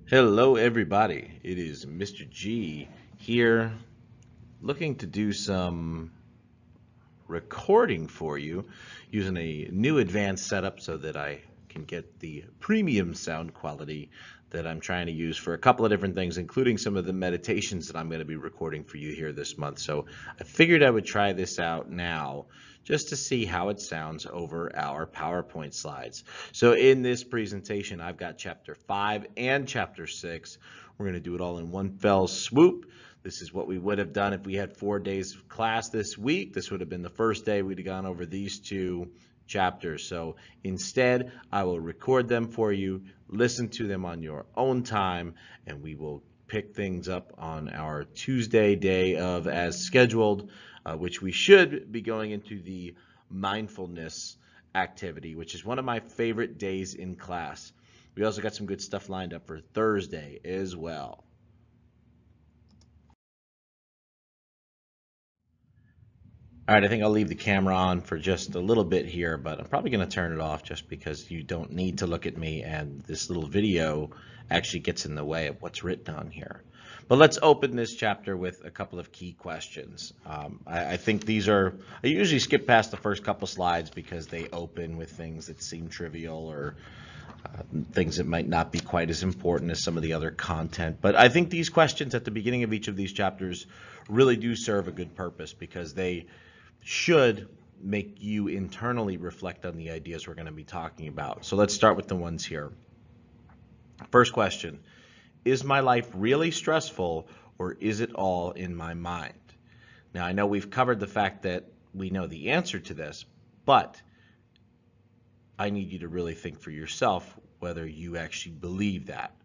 Hello, everybody. It is Mr. G here, looking to do some recording for you using a new advanced setup so that I can get the premium sound quality that I'm trying to use for a couple of different things, including some of the meditations that I'm going to be recording for you here this month. So I figured I would try this out now just to see how it sounds over our PowerPoint slides. So in this presentation, I've got Chapter 5 and Chapter 6. We're going to do it all in one fell swoop. This is what we would have done if we had 4 days of class this week. This would have been the first day we'd have gone over these two chapters. So instead, I will record them for you, listen to them on your own time, and we will pick things up on our Tuesday day of as scheduled, which we should be going into the mindfulness activity, which is one of my favorite days in class. We also got some good stuff lined up for Thursday as well. All right, I think I'll leave the camera on for just a little bit here, but I'm probably going to turn it off just because you don't need to look at me, and this little video actually gets in the way of what's written on here. But let's open this chapter with a couple of key questions. I think these are, I usually skip past the first couple slides because they open with things that seem trivial or things that might not be quite as important as some of the other content. But I think these questions at the beginning of each of these chapters really do serve a good purpose because they should make you internally reflect on the ideas we're going to be talking about. So let's start with the ones here. First question, is my life really stressful or is it all in my mind? Now, I know we've covered the fact that we know the answer to this, but I need you to really think for yourself whether you actually believe that.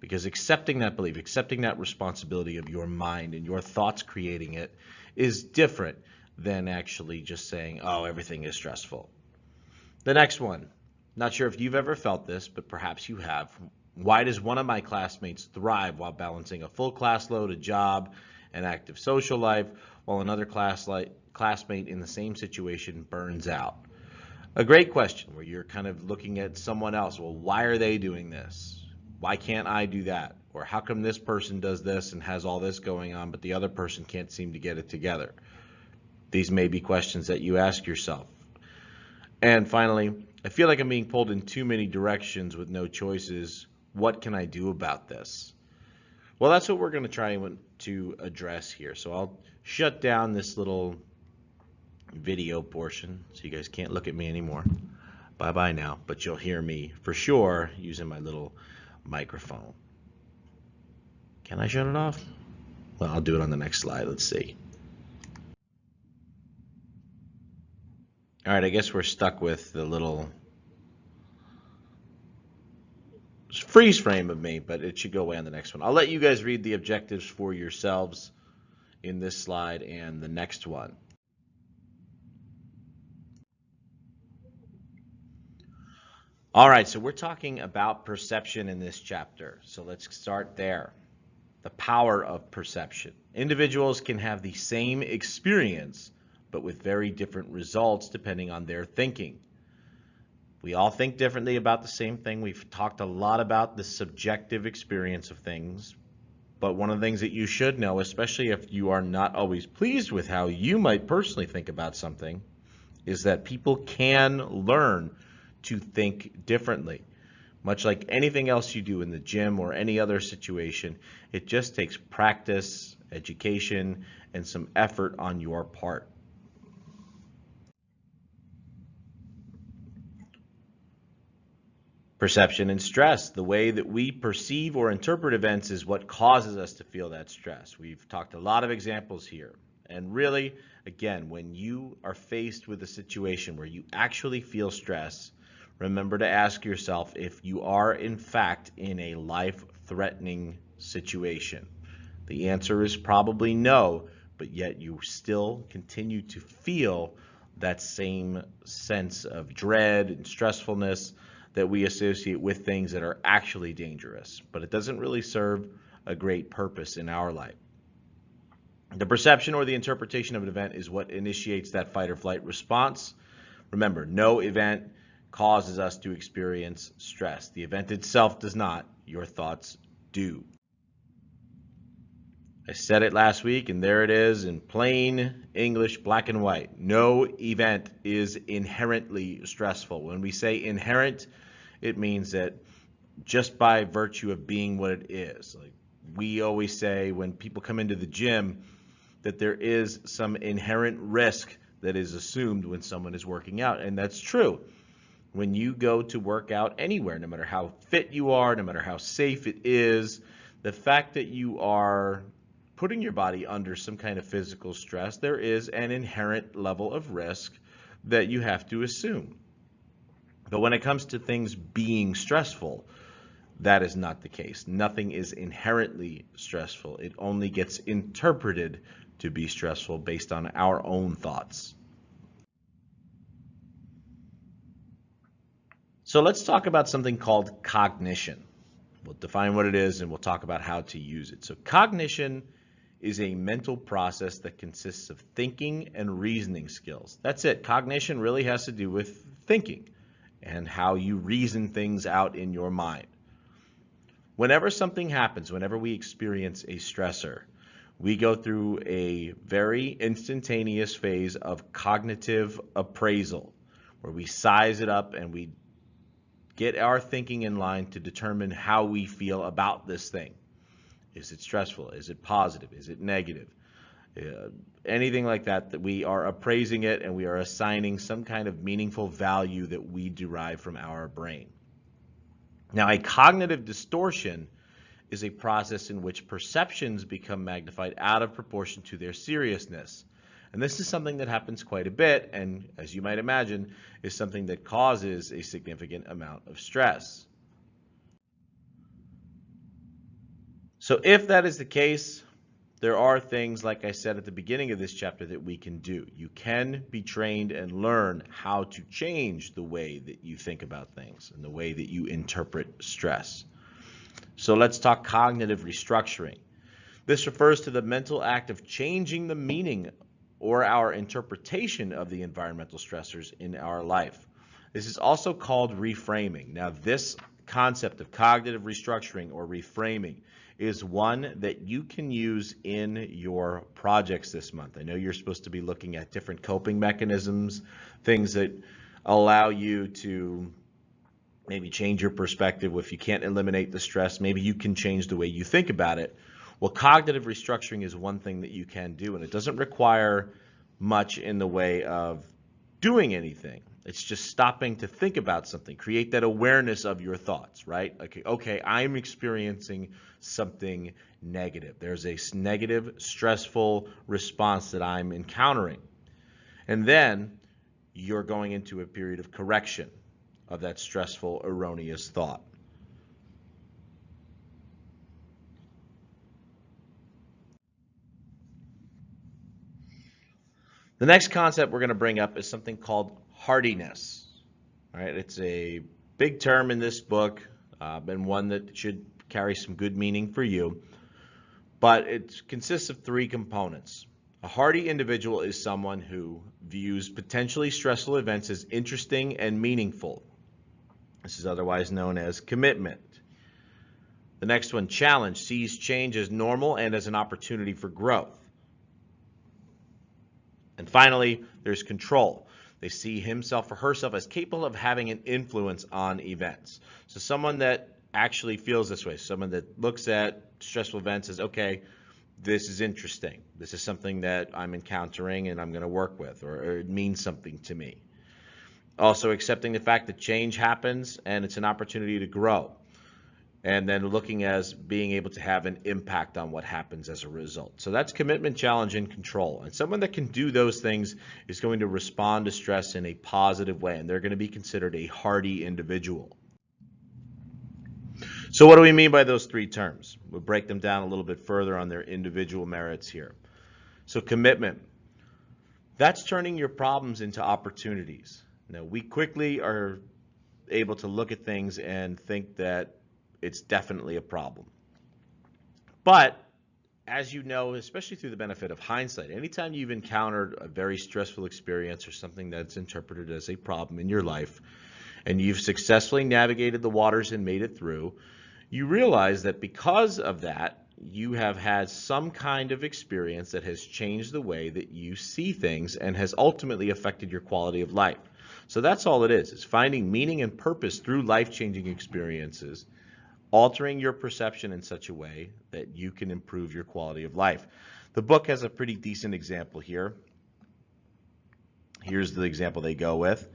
Because accepting that belief, accepting that responsibility of your mind and your thoughts creating it is different than actually just saying, oh, everything is stressful. The next one, not sure if you've ever felt this, but perhaps you have. Why does one of my classmates thrive while balancing a full class load, a job, an active social life, while another classmate in the same situation burns out? A great question where you're kind of looking at someone else. Well, why are they doing this? Why can't I do that? Or how come this person does this and has all this going on, but the other person can't seem to get it together? These may be questions that you ask yourself. And finally, I feel like I'm being pulled in too many directions with no choices. What can I do about this? Well, that's what we're going to try to address here. So I'll shut down this little video portion so you guys can't look at me anymore. Bye-bye now, but you'll hear me for sure using my little microphone. Can I shut it off? Well, I'll do it on the next slide. Let's see. All right, I guess we're stuck with the little freeze frame of me, but it should go away on the next one. I'll let you guys read the objectives for yourselves in this slide and the next one. All right, so we're talking about perception in this chapter. So let's start there. The power of perception. Individuals can have the same experience, but with very different results depending on their thinking. We all think differently about the same thing. We've talked a lot about the subjective experience of things, but one of the things that you should know, especially if you are not always pleased with how you might personally think about something, is that people can learn to think differently. Much like anything else you do in the gym or any other situation, it just takes practice, education, and some effort on your part. Perception and stress. The way that we perceive or interpret events is what causes us to feel that stress. We've talked a lot of examples here. And really, again, when you are faced with a situation where you actually feel stress, remember to ask yourself if you are in fact in a life-threatening situation. The answer is probably no, but yet you still continue to feel that same sense of dread and stressfulness that we associate with things that are actually dangerous, but it doesn't really serve a great purpose in our life. The perception or the interpretation of an event is what initiates that fight or flight response. Remember, no event causes us to experience stress. The event itself does not. Your thoughts do. I said it last week, and there it is in plain English, black and white. No event is inherently stressful. When we say inherent, it means that just by virtue of being what it is. Like we always say when people come into the gym that there is some inherent risk that is assumed when someone is working out, and that's true. When you go to work out anywhere, no matter how fit you are, no matter how safe it is, the fact that you are putting your body under some kind of physical stress, there is an inherent level of risk that you have to assume. But when it comes to things being stressful, that is not the case. Nothing is inherently stressful. It only gets interpreted to be stressful based on our own thoughts. So let's talk about something called cognition. We'll define what it is and we'll talk about how to use it. So cognition is a mental process that consists of thinking and reasoning skills. That's it. Cognition really has to do with thinking and how you reason things out in your mind. Whenever something happens, whenever we experience a stressor, we go through a very instantaneous phase of cognitive appraisal, where we size it up and we get our thinking in line to determine how we feel about this thing. Is it stressful? Is it positive? Is it negative? Anything like that, that we are appraising it and we are assigning some kind of meaningful value that we derive from our brain. Now, a cognitive distortion is a process in which perceptions become magnified out of proportion to their seriousness. And this is something that happens quite a bit, and as you might imagine, is something that causes a significant amount of stress. So if that is the case, there are things, like I said at the beginning of this chapter, that we can do. You can be trained and learn how to change the way that you think about things and the way that you interpret stress. So let's talk cognitive restructuring. This refers to the mental act of changing the meaning or our interpretation of the environmental stressors in our life. This is also called reframing. Now, this concept of cognitive restructuring or reframing is one that you can use in your projects this month. I know you're supposed to be looking at different coping mechanisms, things that allow you to maybe change your perspective. If you can't eliminate the stress, maybe you can change the way you think about it. Well, cognitive restructuring is one thing that you can do, and it doesn't require much in the way of doing anything. It's just stopping to think about something, create that awareness of your thoughts, right? Okay, I'm experiencing something negative. There's a negative, stressful response that I'm encountering. And then you're going into a period of correction of that stressful, erroneous thought. The next concept we're going to bring up is something called hardiness. All right, it's a big term in this book, and one that should carry some good meaning for you. But it consists of three components. A hardy individual is someone who views potentially stressful events as interesting and meaningful. This is otherwise known as commitment. The next one, challenge, sees change as normal and as an opportunity for growth. And finally, there's control. They see himself or herself as capable of having an influence on events. So someone that actually feels this way, someone that looks at stressful events as, okay, this is interesting. This is something that I'm encountering and I'm going to work with, or it means something to me. Also accepting the fact that change happens and it's an opportunity to grow. And then looking as being able to have an impact on what happens as a result. So that's commitment, challenge, and control. And someone that can do those things is going to respond to stress in a positive way, and they're going to be considered a hardy individual. So what do we mean by those three terms? We'll break them down a little bit further on their individual merits here. So commitment, that's turning your problems into opportunities. Now, we quickly are able to look at things and think that it's definitely a problem. But as you know, especially through the benefit of hindsight, anytime you've encountered a very stressful experience or something that's interpreted as a problem in your life, and you've successfully navigated the waters and made it through, you realize that because of that, you have had some kind of experience that has changed the way that you see things and has ultimately affected your quality of life. So that's all it is finding meaning and purpose through life-changing experiences, altering your perception in such a way that you can improve your quality of life. The book has a pretty decent example here. Here's the example they go with.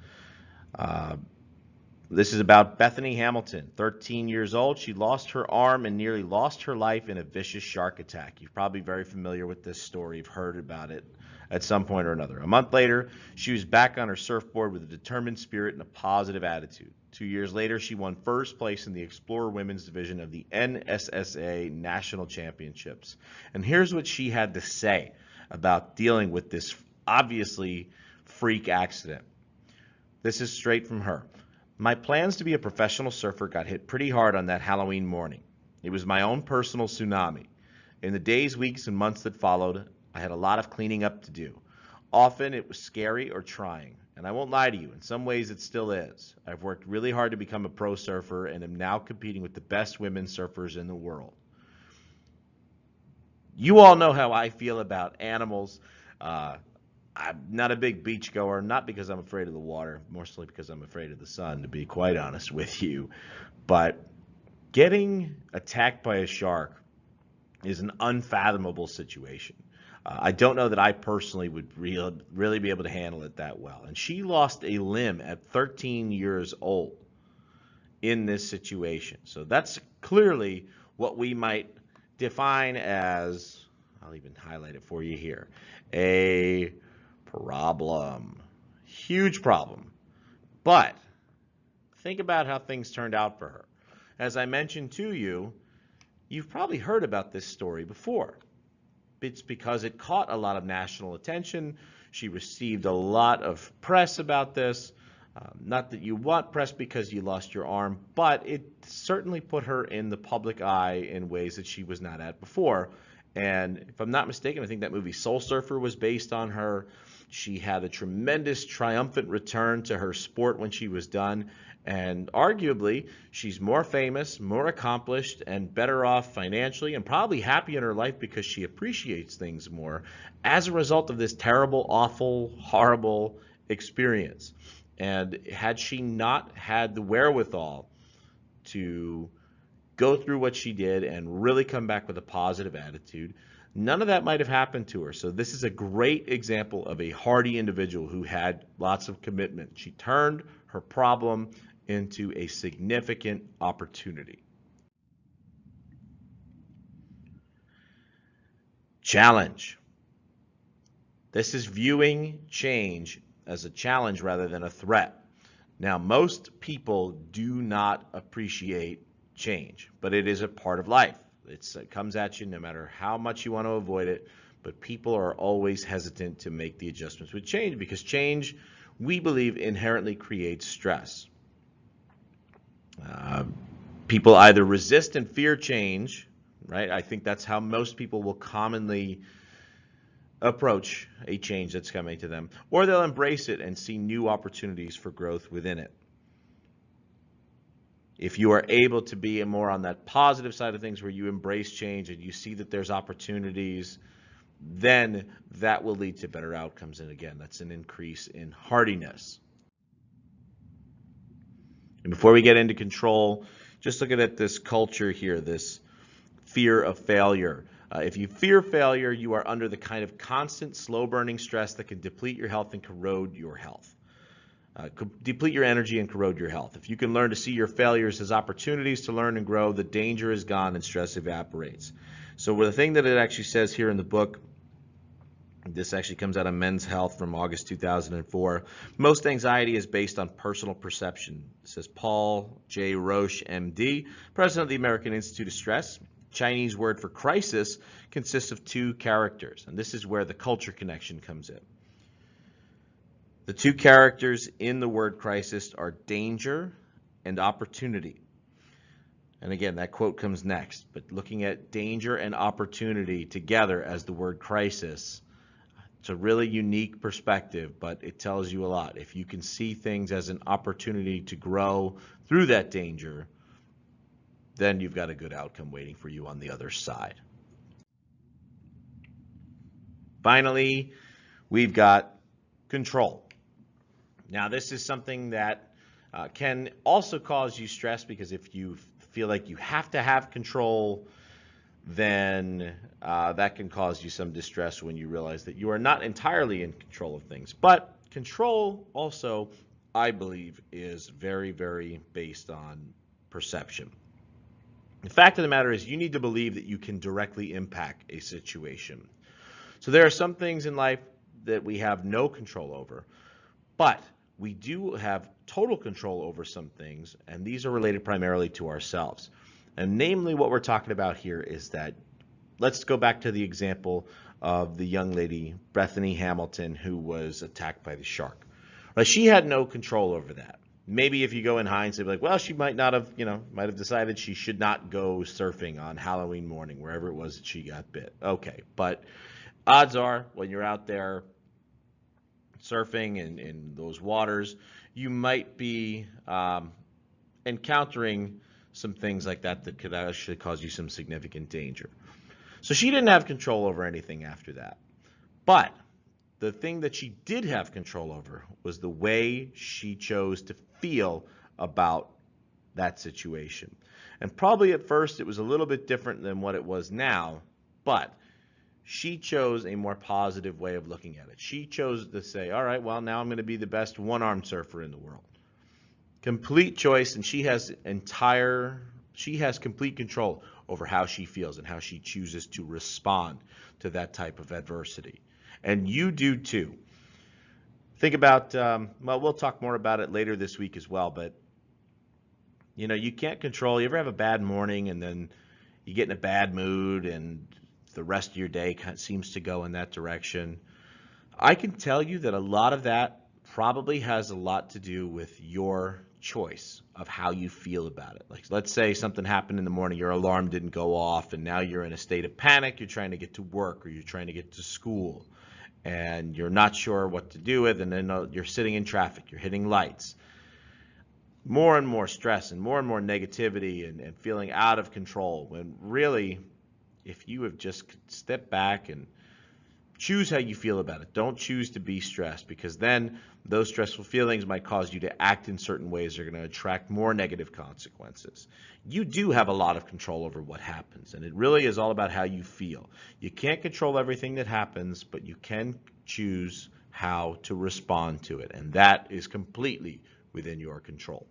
This is about Bethany Hamilton, 13 years old. She lost her arm and nearly lost her life in a vicious shark attack. You're probably very familiar with this story. You've heard about it at some point or another. A month later, she was back on her surfboard with a determined spirit and a positive attitude. 2 years later, she won first place in the Explorer Women's Division of the NSSA National Championships. And here's what she had to say about dealing with this obviously freak accident. This is straight from her. My plans to be a professional surfer got hit pretty hard on that Halloween morning. It was my own personal tsunami. In the days, weeks, and months that followed, I had a lot of cleaning up to do. Often it was scary or trying, and I won't lie to you, in some ways it still is. I've worked really hard to become a pro surfer and am now competing with the best women surfers in the world. You all know how I feel about animals. I'm not a big beach goer, not because I'm afraid of the water, mostly because I'm afraid of the sun, to be quite honest with you. But getting attacked by a shark is an unfathomable situation. I don't know that I personally would really be able to handle it that well. And she lost a limb at 13 years old in this situation. So that's clearly what we might define as, I'll even highlight it for you here, a problem. Huge problem. But think about how things turned out for her. As I mentioned to you, you've probably heard about this story before. It's because it caught a lot of national attention. She received a lot of press about this. Not that you want press because you lost your arm, but it certainly put her in the public eye in ways that she was not at before. And if I'm not mistaken, I think that movie Soul Surfer was based on her. She had a tremendous triumphant return to her sport when she was done. And arguably, she's more famous, more accomplished, and better off financially, and probably happy in her life because she appreciates things more as a result of this terrible, awful, horrible experience. And had she not had the wherewithal to go through what she did and really come back with a positive attitude, none of that might have happened to her. So this is a great example of a hardy individual who had lots of commitment. She turned her problem into a significant opportunity. Challenge. This is viewing change as a challenge rather than a threat. Now, most people do not appreciate change, but it is a part of life. It comes at you no matter how much you want to avoid it, but people are always hesitant to make the adjustments with change because change, we believe, inherently creates stress. People either resist and fear change, right? I think that's how most people will commonly approach a change that's coming to them, or they'll embrace it and see new opportunities for growth within it. If you are able to be more on that positive side of things where you embrace change and you see that there's opportunities, then that will lead to better outcomes. And again, that's an increase in hardiness. And before we get into control, just looking at this culture here, this fear of failure. If you fear failure, you are under the kind of constant, slow-burning stress that can deplete your health and corrode your health. Deplete your energy and corrode your health. If you can learn to see your failures as opportunities to learn and grow, the danger is gone and stress evaporates. So the thing that it actually says here in the book, this actually comes out of Men's Health from August 2004. Most anxiety is based on personal perception. It says Paul J. Roche, MD, president of the American Institute of Stress. Chinese word for crisis consists of two characters, and this is where the culture connection comes in. The two characters in the word crisis are danger and opportunity. And again, that quote comes next, but looking at danger and opportunity together as the word crisis, it's a really unique perspective, but it tells you a lot. If you can see things as an opportunity to grow through that danger, then you've got a good outcome waiting for you on the other side. Finally, we've got control. Now, this is something that can also cause you stress, because if you feel like you have to have control, then that can cause you some distress when you realize that you are not entirely in control of things. But control also, I believe, is very, very based on perception. The fact of the matter is, you need to believe that you can directly impact a situation. So there are some things in life that we have no control over, but we do have total control over some things, and these are related primarily to ourselves. And namely, what we're talking about here is that, let's go back to the example of the young lady, Bethany Hamilton, who was attacked by the shark. Well, she had no control over that. Maybe if you go in hindsight, like, well, she might not have, might have decided she should not go surfing on Halloween morning, wherever it was that she got bit. Okay, but odds are, when you're out there surfing in those waters, you might be encountering some things like that that could actually cause you some significant danger. So she didn't have control over anything after that. But the thing that she did have control over was the way she chose to feel about that situation. And probably at first it was a little bit different than what it was now, but she chose a more positive way of looking at it. She chose to say, all right, well, now I'm going to be the best one-armed surfer in the world. Complete choice, and she has complete control over how she feels and how she chooses to respond to that type of adversity. And you do too. Think about, well, we'll talk more about it later this week as well, but you can't control. You ever have a bad morning and then you get in a bad mood and the rest of your day kind of seems to go in that direction? I can tell you that a lot of that probably has a lot to do with your choice of how you feel about it. Like, let's say something happened in the morning, your alarm didn't go off, and now you're in a state of panic. You're trying to get to work or you're trying to get to school, and you're not sure what to do with, and then you're sitting in traffic, you're hitting lights. More and more stress and more negativity and feeling out of control, when really, if you have just stepped back and choose how you feel about it. Don't choose to be stressed, because then those stressful feelings might cause you to act in certain ways that are going to attract more negative consequences. You do have a lot of control over what happens, and it really is all about how you feel. You can't control everything that happens, but you can choose how to respond to it, and that is completely within your control.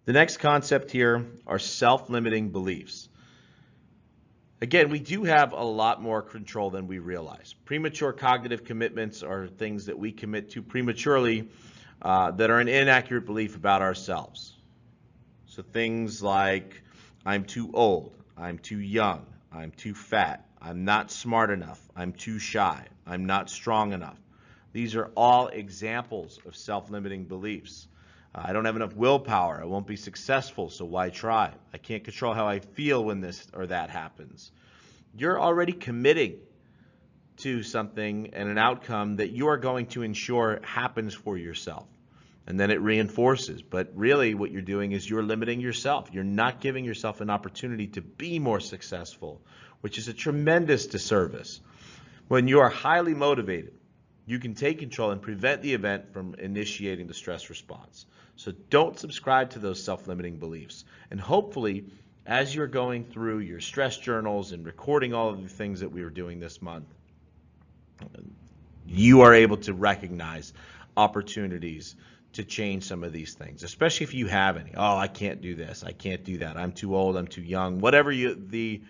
The next concept here are self-limiting beliefs. Again, we do have a lot more control than we realize. Premature cognitive commitments are things that we commit to prematurely that are an inaccurate belief about ourselves. So things like, I'm too old, I'm too young, I'm too fat, I'm not smart enough, I'm too shy, I'm not strong enough. These are all examples of self-limiting beliefs. I don't have enough willpower. I won't be successful, so why try? I can't control how I feel when this or that happens. You're already committing to something and an outcome that you are going to ensure happens for yourself. And then it reinforces. But really what you're doing is you're limiting yourself. You're not giving yourself an opportunity to be more successful, which is a tremendous disservice. When you are highly motivated, you can take control and prevent the event from initiating the stress response. So don't subscribe to those self-limiting beliefs. And hopefully, as you're going through your stress journals and recording all of the things that we were doing this month, you are able to recognize opportunities to change some of these things, especially if you have any. Oh, I can't do this. I can't do that. I'm too old. I'm too young. Whatever the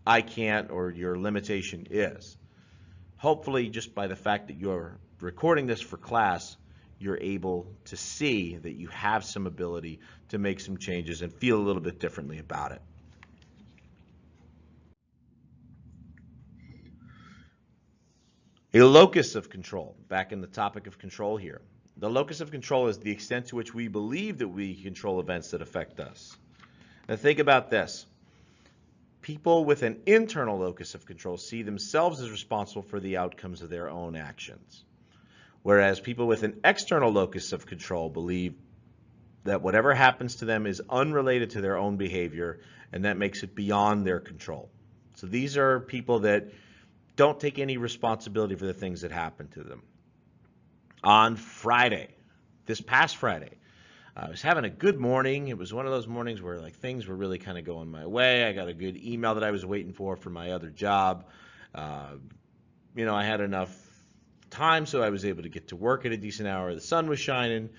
I can't or your limitation is. Hopefully, just by the fact that you're recording this for class, you're able to see that you have some ability to make some changes and feel a little bit differently about it. A locus of control, back in the topic of control here. The locus of control is the extent to which we believe that we control events that affect us. Now think about this. People with an internal locus of control see themselves as responsible for the outcomes of their own actions. Whereas people with an external locus of control believe that whatever happens to them is unrelated to their own behavior, and that makes it beyond their control. So these are people that don't take any responsibility for the things that happen to them. On Friday, this past Friday, I was having a good morning. It was one of those mornings where like things were really kind of going my way. I got a good email that I was waiting for my other job. I had enough time, so I was able to get to work at a decent hour. The sun was shining,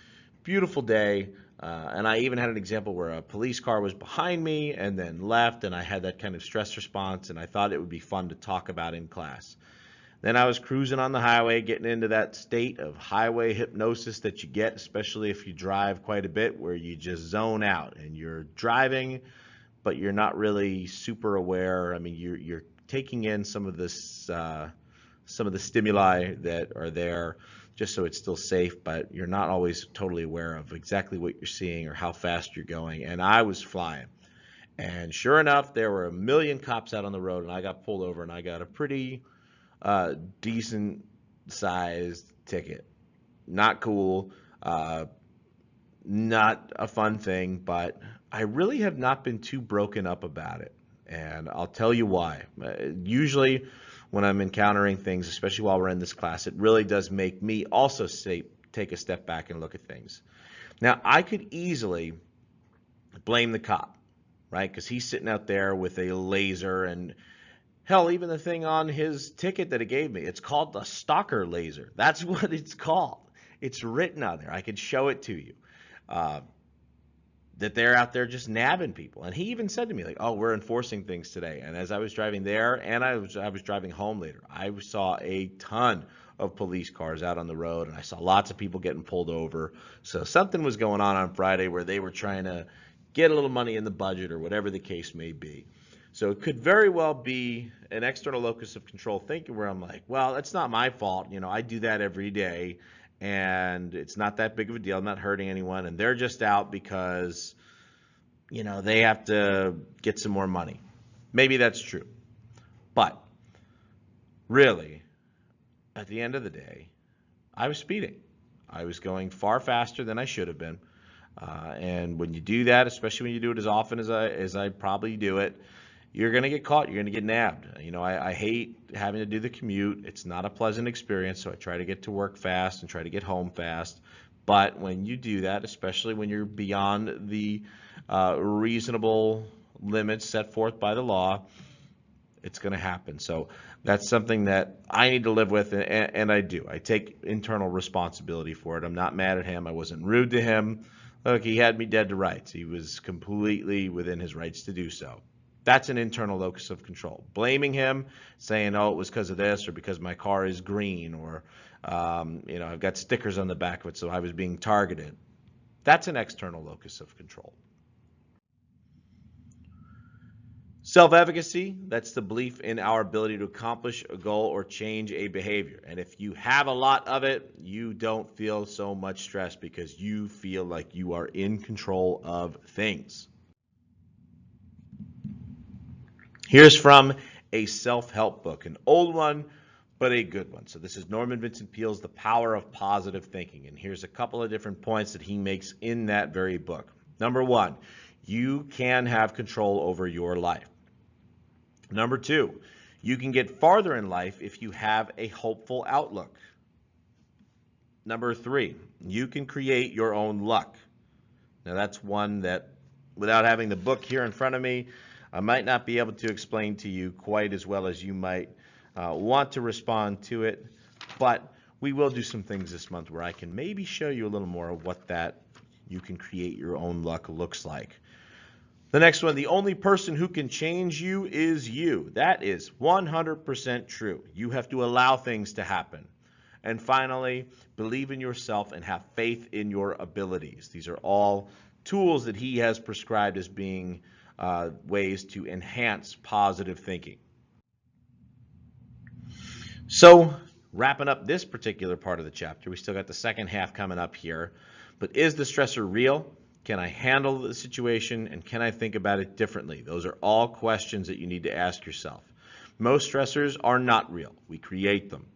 beautiful day. And I even had an example where a police car was behind me and then left, and I had that kind of stress response, and I thought it would be fun to talk about in class. Then I was cruising on the highway, getting into that state of highway hypnosis that you get, especially if you drive quite a bit, where you just zone out and you're driving, but you're not really super aware. I mean, you're taking in some of the stimuli that are there, just so it's still safe, but you're not always totally aware of exactly what you're seeing or how fast you're going. And I was flying. And sure enough, there were a million cops out on the road, and I got pulled over, and I got a pretty decent sized ticket. Not cool, not a fun thing, but I really have not been too broken up about it. And I'll tell you why. Usually when I'm encountering things, especially while we're in this class, it really does make me also take a step back and look at things. Now, I could easily blame the cop, right? Because he's sitting out there with a laser, and hell, even the thing on his ticket that he gave me, it's called the stalker laser. That's what it's called. It's written on there. I could show it to you. That they're out there just nabbing people. And he even said to me, like, oh, we're enforcing things today. And as I was driving there and I was driving home later, I saw a ton of police cars out on the road, and I saw lots of people getting pulled over. So something was going on Friday where they were trying to get a little money in the budget or whatever the case may be. So it could very well be an external locus of control thinking where I'm like, well, it's not my fault. I do that every day, and it's not that big of a deal. I'm not hurting anyone, and they're just out because, they have to get some more money. Maybe that's true. But really, at the end of the day, I was speeding. I was going far faster than I should have been. And when you do that, especially when you do it as often as I probably do it, you're going to get caught. You're going to get nabbed. I hate having to do the commute. It's not a pleasant experience, so I try to get to work fast and try to get home fast. But when you do that, especially when you're beyond the reasonable limits set forth by the law, it's going to happen. So that's something that I need to live with, and I do. I take internal responsibility for it. I'm not mad at him. I wasn't rude to him. Look, he had me dead to rights. He was completely within his rights to do so. That's an internal locus of control. Blaming him, saying, oh, it was because of this, or because my car is green, or I've got stickers on the back of it, so I was being targeted. That's an external locus of control. Self-efficacy, that's the belief in our ability to accomplish a goal or change a behavior. And if you have a lot of it, you don't feel so much stress because you feel like you are in control of things. Here's from a self-help book, an old one, but a good one. So this is Norman Vincent Peale's The Power of Positive Thinking. And here's a couple of different points that he makes in that very book. Number one, you can have control over your life. Number two, you can get farther in life if you have a hopeful outlook. Number three, you can create your own luck. Now that's one that, without having the book here in front of me, I might not be able to explain to you quite as well as you might want to respond to it, but we will do some things this month where I can maybe show you a little more of what that you can create your own luck looks like. The next one, the only person who can change you is you. That is 100% true. You have to allow things to happen. And finally, believe in yourself and have faith in your abilities. These are all tools that he has prescribed as being ways to enhance positive thinking. So, wrapping up this particular part of the chapter, we still got the second half coming up here. But is the stressor real? Can I handle the situation, and can I think about it differently? Those are all questions that you need to ask yourself. Most stressors are not real. We create them.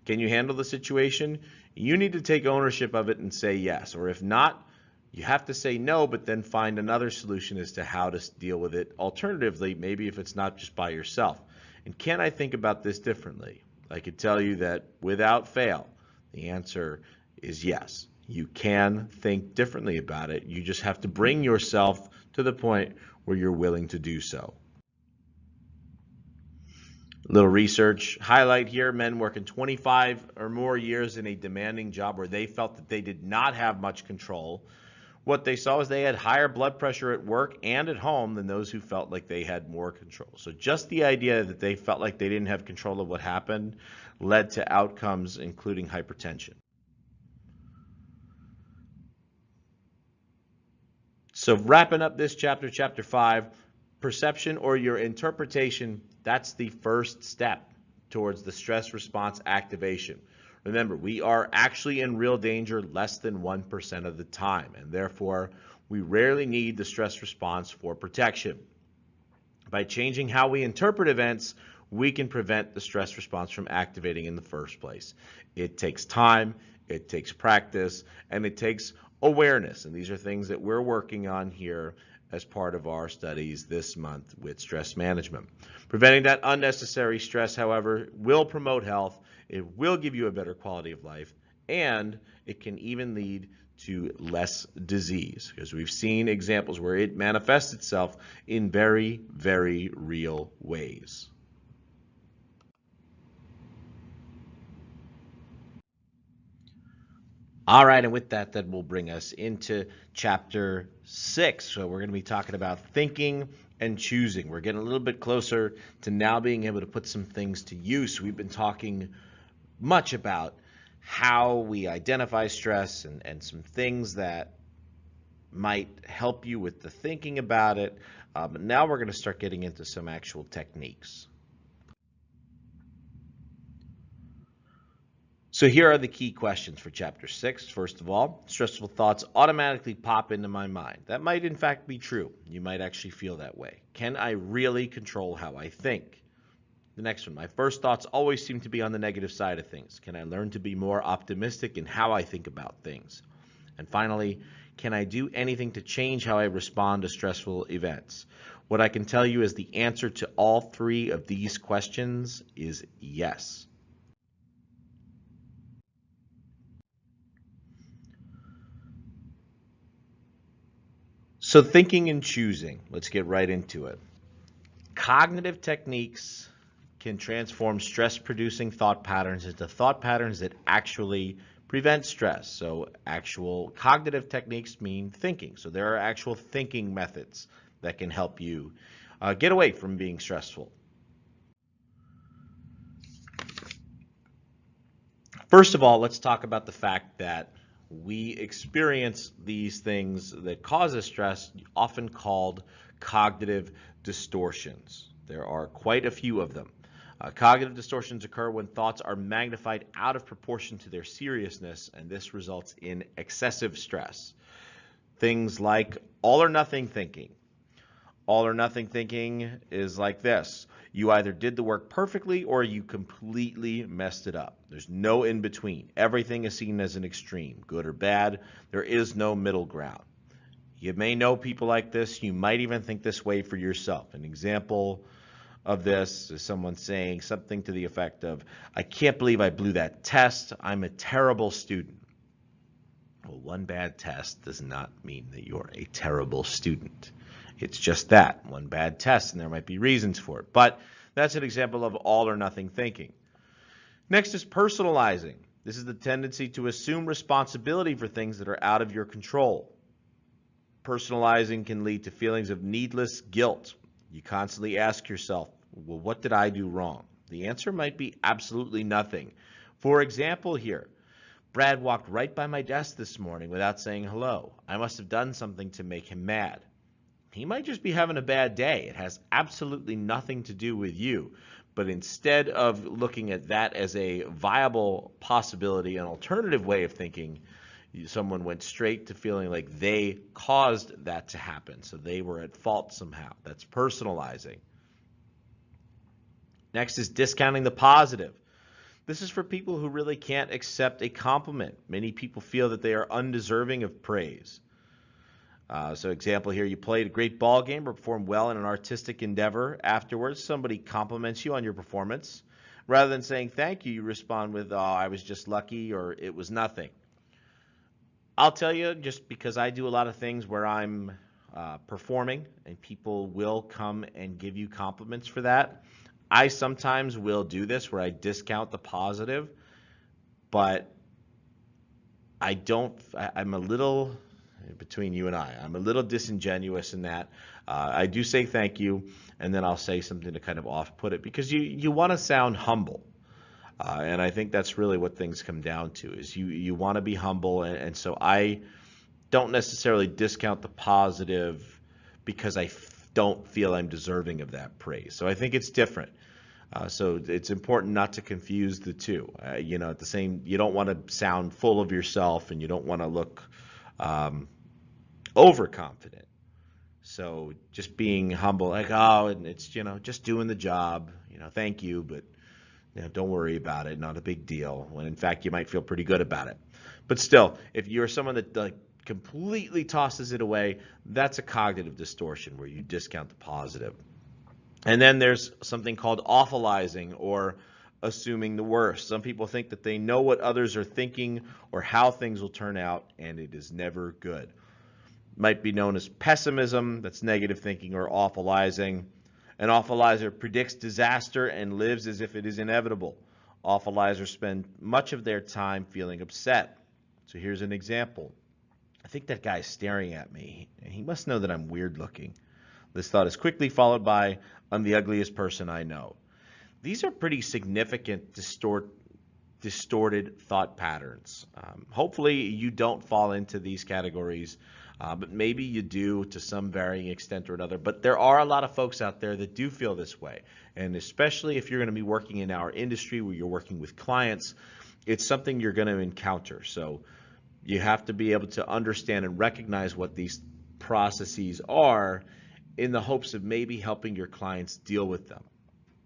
Can you handle the situation? You need to take ownership of it and say yes. Or if not, You have to say no, but then find another solution as to how to deal with it. Alternatively, maybe if it's not just by yourself. And can I think about this differently? I could tell you that without fail, the answer is yes. You can think differently about it. You just have to bring yourself to the point where you're willing to do so. Little research highlight here: men working 25 or more years in a demanding job where they felt that they did not have much control. What they saw is they had higher blood pressure at work and at home than those who felt like they had more control. So just the idea that they felt like they didn't have control of what happened led to outcomes including hypertension. So wrapping up this chapter, chapter 5, perception or your interpretation, that's the first step towards the stress response activation. Remember, we are actually in real danger less than 1% of the time, and therefore we rarely need the stress response for protection. By changing how we interpret events, we can prevent the stress response from activating in the first place. It takes time, it takes practice, and it takes awareness, and these are things that we're working on here as part of our studies this month with stress management. Preventing that unnecessary stress, however, will promote health, it will give you a better quality of life, and it can even lead to less disease, because we've seen examples where it manifests itself in very, very real ways. All right, and with that, that will bring us into chapter 6. So we're going to be talking about thinking and choosing. We're getting a little bit closer to now being able to put some things to use. We've been talking much about how we identify stress and some things that might help you with the thinking about it. But now we're going to start getting into some actual techniques. So here are the key questions for chapter 6. First of all, stressful thoughts automatically pop into my mind. That might in fact be true. You might actually feel that way. Can I really control how I think? The next one, my first thoughts always seem to be on the negative side of things. Can I learn to be more optimistic in how I think about things? And finally, can I do anything to change how I respond to stressful events? What I can tell you is the answer to all 3 of these questions is yes. So thinking and choosing, let's get right into it. Cognitive techniques can transform stress-producing thought patterns into thought patterns that actually prevent stress. So actual cognitive techniques mean thinking. So there are actual thinking methods that can help you get away from being stressful. First of all, let's talk about the fact that we experience these things that cause us stress, often called cognitive distortions. There are quite a few of them. Cognitive distortions occur when thoughts are magnified out of proportion to their seriousness, and this results in excessive stress. Things like all or nothing thinking. All or nothing thinking is like this. You either did the work perfectly or you completely messed it up. There's no in between. Everything is seen as an extreme, good or bad. There is no middle ground. You may know people like this. You might even think this way for yourself. An example of this is someone saying something to the effect of, I can't believe I blew that test. I'm a terrible student. Well, one bad test does not mean that you're a terrible student. It's just that, one bad test, and there might be reasons for it. But that's an example of all or nothing thinking. Next is personalizing. This is the tendency to assume responsibility for things that are out of your control. Personalizing can lead to feelings of needless guilt. You constantly ask yourself, well, what did I do wrong? The answer might be absolutely nothing. For example here, Brad walked right by my desk this morning without saying hello. I must have done something to make him mad. He might just be having a bad day. It has absolutely nothing to do with you. But instead of looking at that as a viable possibility, an alternative way of thinking, someone went straight to feeling like they caused that to happen. So they were at fault somehow. That's personalizing. Next is discounting the positive. This is for people who really can't accept a compliment. Many people feel that they are undeserving of praise. So example here, you played a great ball game or performed well in an artistic endeavor. Afterwards, somebody compliments you on your performance. Rather than saying thank you, you respond with, oh, I was just lucky, or it was nothing. I'll tell you, just because I do a lot of things where I'm performing and people will come and give you compliments for that, I sometimes will do this where I discount the positive, but I'm a little, between you and I'm a little disingenuous in that. I do say thank you, and then I'll say something to kind of off-put it because you want to sound humble. And I think that's really what things come down to is you want to be humble, and so I don't necessarily discount the positive because I don't feel I'm deserving of that praise. So I think it's different. So it's important not to confuse the two. At the same, you don't want to sound full of yourself, and you don't want to look overconfident. So just being humble, like, oh, and it's just doing the job. Thank you, but don't worry about it. Not a big deal. When in fact you might feel pretty good about it. But still, if you're someone that completely tosses it away, that's a cognitive distortion where you discount the positive. And then there's something called awfulizing or assuming the worst. Some people think that they know what others are thinking or how things will turn out, and it is never good. Might be known as pessimism, that's negative thinking, or awfulizing. An awfulizer predicts disaster and lives as if it is inevitable. Awfulizers spend much of their time feeling upset. So here's an example. I think that guy's staring at me, and he must know that I'm weird looking. This thought is quickly followed by, I'm the ugliest person I know. These are pretty significant distorted thought patterns. Hopefully you don't fall into these categories, but maybe you do to some varying extent or another. But there are a lot of folks out there that do feel this way. And especially if you're going to be working in our industry where you're working with clients, it's something you're going to encounter. So you have to be able to understand and recognize what these processes are in the hopes of maybe helping your clients deal with them.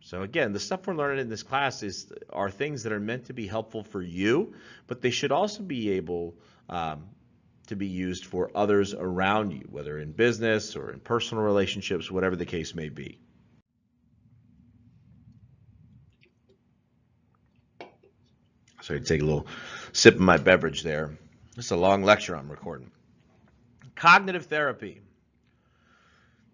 So again, the stuff we're learning in this class are things that are meant to be helpful for you, but they should also be able to be used for others around you, whether in business or in personal relationships, whatever the case may be. So I take a little sip of my beverage there. It's a long lecture I'm recording. Cognitive therapy.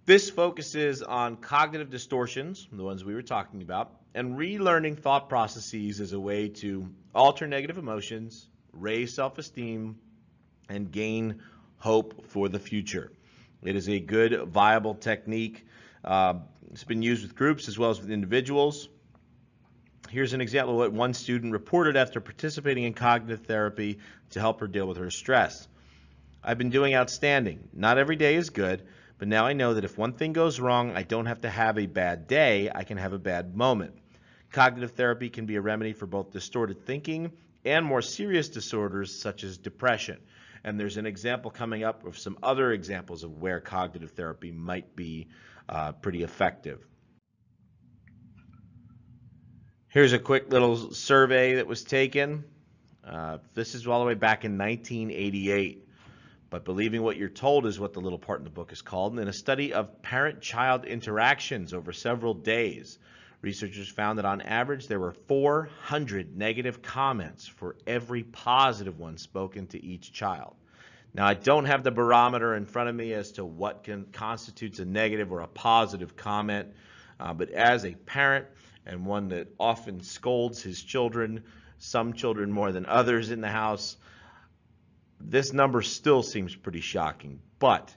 This focuses on cognitive distortions, the ones we were talking about, and relearning thought processes as a way to alter negative emotions, raise self-esteem, and gain hope for the future. It is a good, viable technique. It's been used with groups as well as with individuals. Here's an example of what one student reported after participating in cognitive therapy to help her deal with her stress. I've been doing outstanding. Not every day is good, but now I know that if one thing goes wrong, I don't have to have a bad day, I can have a bad moment. Cognitive therapy can be a remedy for both distorted thinking and more serious disorders such as depression. And there's an example coming up of some other examples of where cognitive therapy might be pretty effective. Here's a quick little survey that was taken. This is all the way back in 1988. But believing what you're told is what the little part in the book is called. And in a study of parent-child interactions over several days, researchers found that on average there were 400 negative comments for every positive one spoken to each child. Now, I don't have the barometer in front of me as to what constitutes a negative or a positive comment, but as a parent and one that often scolds his children, some children more than others in the house, this number still seems pretty shocking, but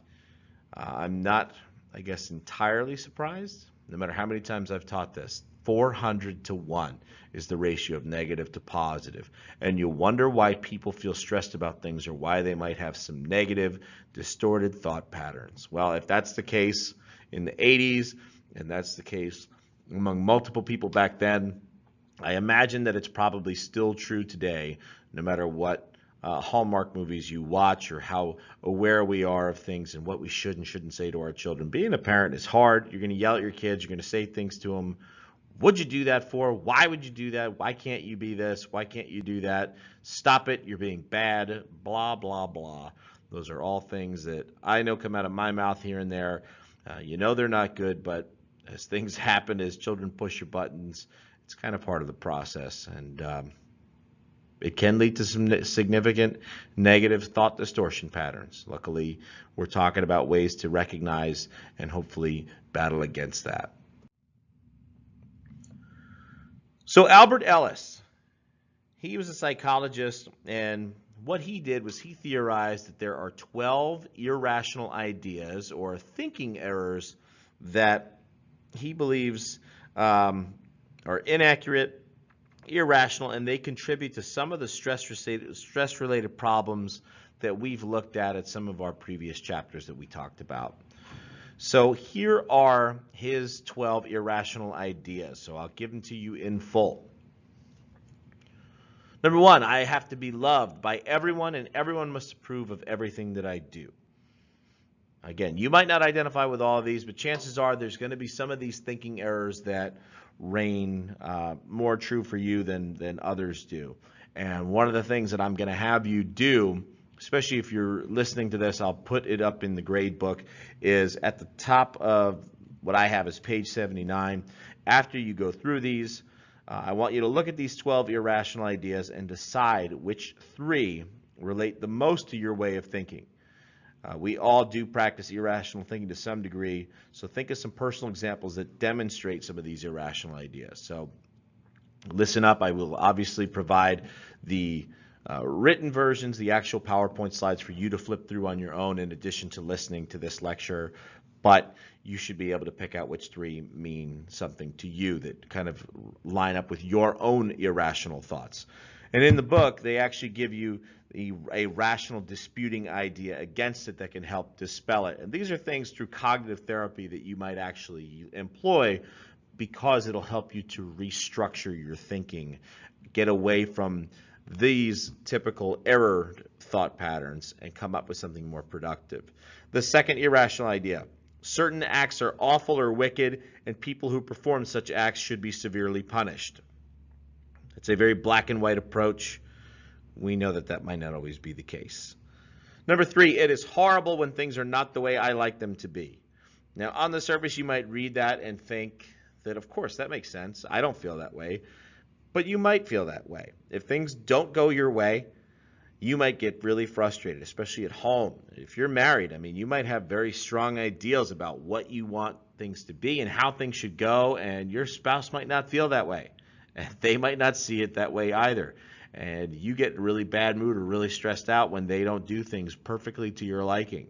I'm not, I guess, entirely surprised. No matter how many times I've taught this, 400 to 1 is the ratio of negative to positive. And you'll wonder why people feel stressed about things or why they might have some negative, distorted thought patterns. Well, if that's the case in the 80s, and that's the case among multiple people back then, I imagine that it's probably still true today, no matter what Hallmark movies you watch or how aware we are of things and what we should and shouldn't say to our children. Being a parent is hard. You're going to yell at your kids. You're going to say things to them. What'd you do that for? Why would you do that? Why can't you be this? Why can't you do that? Stop it. You're being bad. Blah, blah, blah. Those are all things that I know come out of my mouth here and there. You know they're not good, but as things happen, as children push your buttons, it's kind of part of the process. And it can lead to some significant negative thought distortion patterns. Luckily, we're talking about ways to recognize and hopefully battle against that. So Albert Ellis, he was a psychologist, and what he did was he theorized that there are 12 irrational ideas or thinking errors that he believes are inaccurate, irrational, and they contribute to some of the stress-related problems that we've looked at some of our previous chapters that we talked about. So here are his 12 irrational ideas. So I'll give them to you in full. Number 1, I have to be loved by everyone, and everyone must approve of everything that I do. Again, you might not identify with all of these, but chances are there's going to be some of these thinking errors that reign more true for you than others do. And one of the things that I'm going to have you do, especially if you're listening to this, I'll put it up in the grade book, is at the top of what I have is page 79. After you go through these, I want you to look at these 12 irrational ideas and decide which 3 relate the most to your way of thinking. We all do practice irrational thinking to some degree, so think of some personal examples that demonstrate some of these irrational ideas. So listen up. I will obviously provide the written versions, the actual PowerPoint slides for you to flip through on your own in addition to listening to this lecture, but you should be able to pick out which 3 mean something to you that kind of line up with your own irrational thoughts. And in the book, they actually give you a rational disputing idea against it that can help dispel it. And these are things through cognitive therapy that you might actually employ because it'll help you to restructure your thinking, get away from these typical error thought patterns and come up with something more productive. The second irrational idea: certain acts are awful or wicked, and people who perform such acts should be severely punished. It's a very black and white approach. We know that that might not always be the case. Number 3, it is horrible when things are not the way I like them to be. Now, on the surface, you might read that and think that, of course, that makes sense. I don't feel that way. But you might feel that way. If things don't go your way, you might get really frustrated, especially at home. If you're married, I mean, you might have very strong ideals about what you want things to be and how things should go, and your spouse might not feel that way. And they might not see it that way either. And you get a really bad mood or really stressed out when they don't do things perfectly to your liking.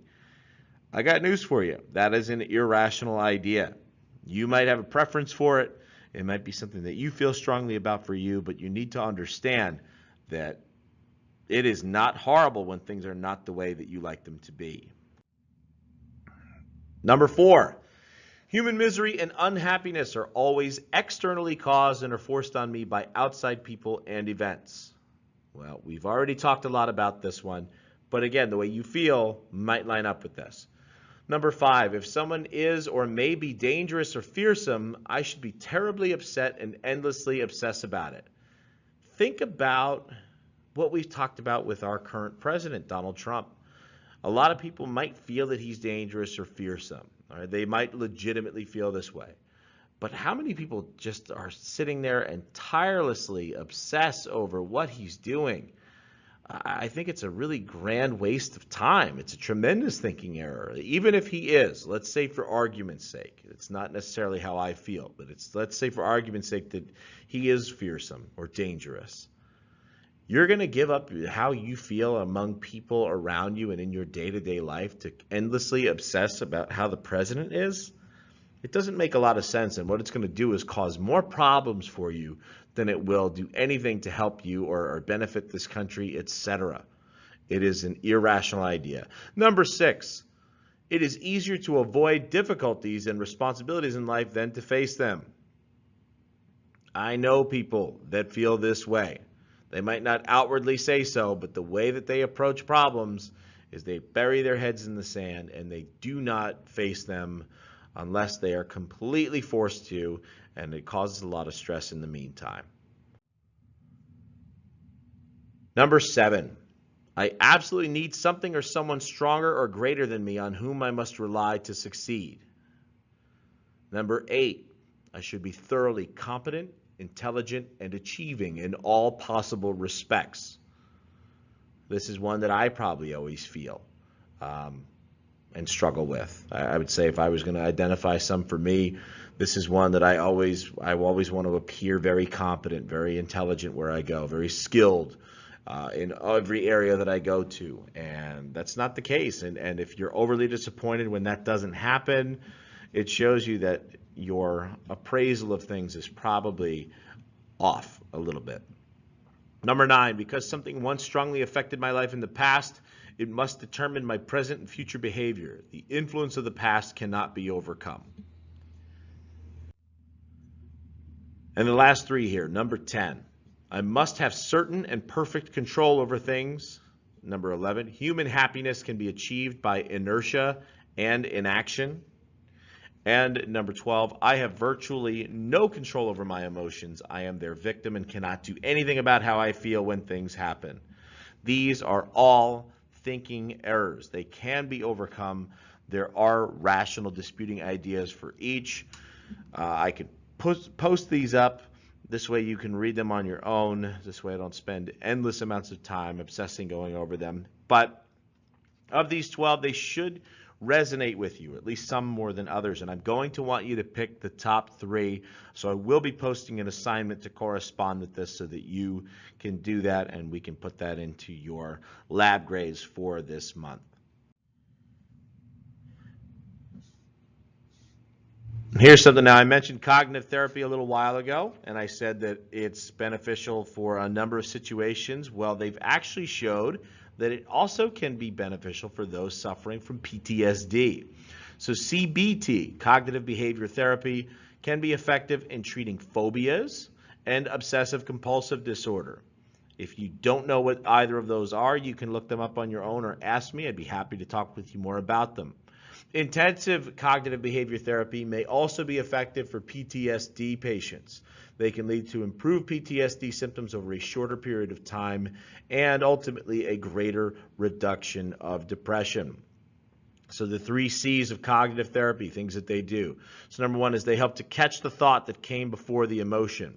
I got news for you. That is an irrational idea. You might have a preference for it. It might be something that you feel strongly about for you, but you need to understand that it is not horrible when things are not the way that you like them to be. Number 4, human misery and unhappiness are always externally caused and are forced on me by outside people and events. Well, we've already talked a lot about this one, but again, the way you feel might line up with this. Number 5, if someone is or may be dangerous or fearsome, I should be terribly upset and endlessly obsess about it. Think about what we've talked about with our current president, Donald Trump. A lot of people might feel that he's dangerous or fearsome. Or they might legitimately feel this way. But how many people just are sitting there and tirelessly obsess over what he's doing? I think it's a really grand waste of time. It's a tremendous thinking error. Even if he is, let's say for argument's sake, it's not necessarily how I feel, but let's say for argument's sake that he is fearsome or dangerous. You're going to give up how you feel among people around you and in your day-to-day life to endlessly obsess about how the president is? It doesn't make a lot of sense, and what it's going to do is cause more problems for you than it will do anything to help you or benefit this country, etc. It is an irrational idea. Number 6, it is easier to avoid difficulties and responsibilities in life than to face them. I know people that feel this way. They might not outwardly say so, but the way that they approach problems is they bury their heads in the sand and they do not face them unless they are completely forced to, and it causes a lot of stress in the meantime. Number 7, I absolutely need something or someone stronger or greater than me on whom I must rely to succeed. Number 8, I should be thoroughly competent, intelligent, and achieving in all possible respects. This is one that I probably always feel and struggle with. I would say if I was going to identify some for me, this is one that I always want to appear very competent, very intelligent where I go, very skilled in every area that I go to. And that's not the case. And if you're overly disappointed when that doesn't happen, it shows you that your appraisal of things is probably off a little bit. Number 9, because something once strongly affected my life in the past, it must determine my present and future behavior. The influence of the past cannot be overcome. And the last 3 here, number 10, I must have certain and perfect control over things. Number 11, human happiness can be achieved by inertia and inaction. And number 12, I have virtually no control over my emotions. I am their victim and cannot do anything about how I feel when things happen. These are all thinking errors. They can be overcome. There are rational disputing ideas for each. I could post these up. This way you can read them on your own. This way I don't spend endless amounts of time obsessing going over them. But of these 12, they should resonate with you, at least some more than others. And I'm going to want you to pick the top 3. So I will be posting an assignment to correspond with this so that you can do that and we can put that into your lab grades for this month. Here's something. Now, I mentioned cognitive therapy a little while ago, and I said that it's beneficial for a number of situations. Well, they've actually showed that it also can be beneficial for those suffering from PTSD. So CBT, cognitive behavior therapy, can be effective in treating phobias and obsessive compulsive disorder. If you don't know what either of those are, you can look them up on your own or ask me. I'd be happy to talk with you more about them. Intensive cognitive behavior therapy may also be effective for PTSD patients. They can lead to improved PTSD symptoms over a shorter period of time and ultimately a greater reduction of depression. So the 3 C's of cognitive therapy, things that they do. So number 1 is they help to catch the thought that came before the emotion.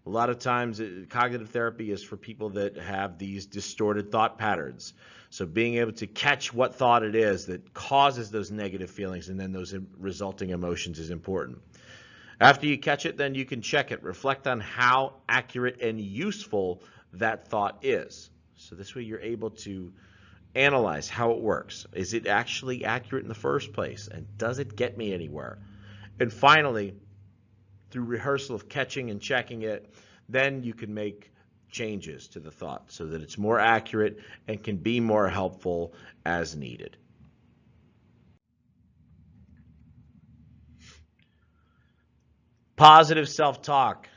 A lot of times cognitive therapy is for people that have these distorted thought patterns. So being able to catch what thought it is that causes those negative feelings and then those resulting emotions is important. After you catch it, then you can check it. Reflect on how accurate and useful that thought is. So this way you're able to analyze how it works. Is it actually accurate in the first place? And does it get me anywhere? And finally, through rehearsal of catching and checking it, then you can make changes to the thought so that it's more accurate and can be more helpful as needed. Positive self-talk.